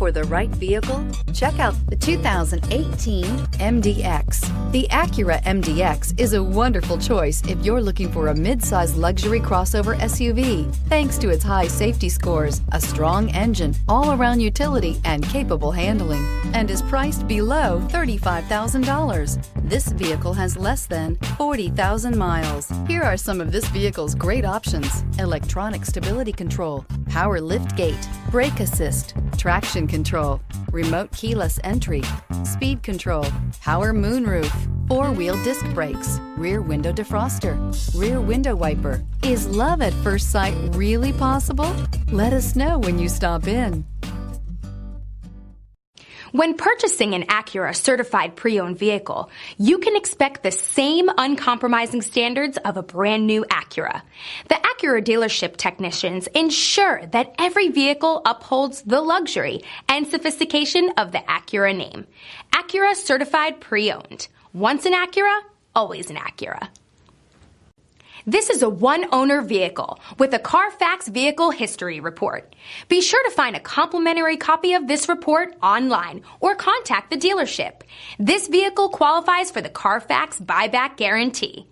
for the right vehicle? Check out the 2018 MDX. The Acura MDX is a wonderful choice if you're looking for a mid-size luxury crossover SUV. Thanks to its high safety scores, a strong engine, all-around utility, and capable handling, and is priced below $35,000. This vehicle has less than 40,000 miles. Here are some of this vehicle's great options: electronic stability control, power liftgate, brake assist, traction control, remote keyless entry, speed control, power moonroof, four-wheel disc brakes, rear window defroster, rear window wiper. Is love at first sight really possible? Let us know when you stop in. When purchasing an Acura certified pre-owned vehicle, you can expect the same uncompromising standards of a brand new Acura. The Acura dealership technicians ensure that every vehicle upholds the luxury and sophistication of the Acura name. Acura certified pre-owned. Once an Acura, always an Acura. This is a one-owner vehicle with a Carfax Vehicle History Report. Be sure to find a complimentary copy of this report online or contact the dealership. This vehicle qualifies for the Carfax Buyback Guarantee.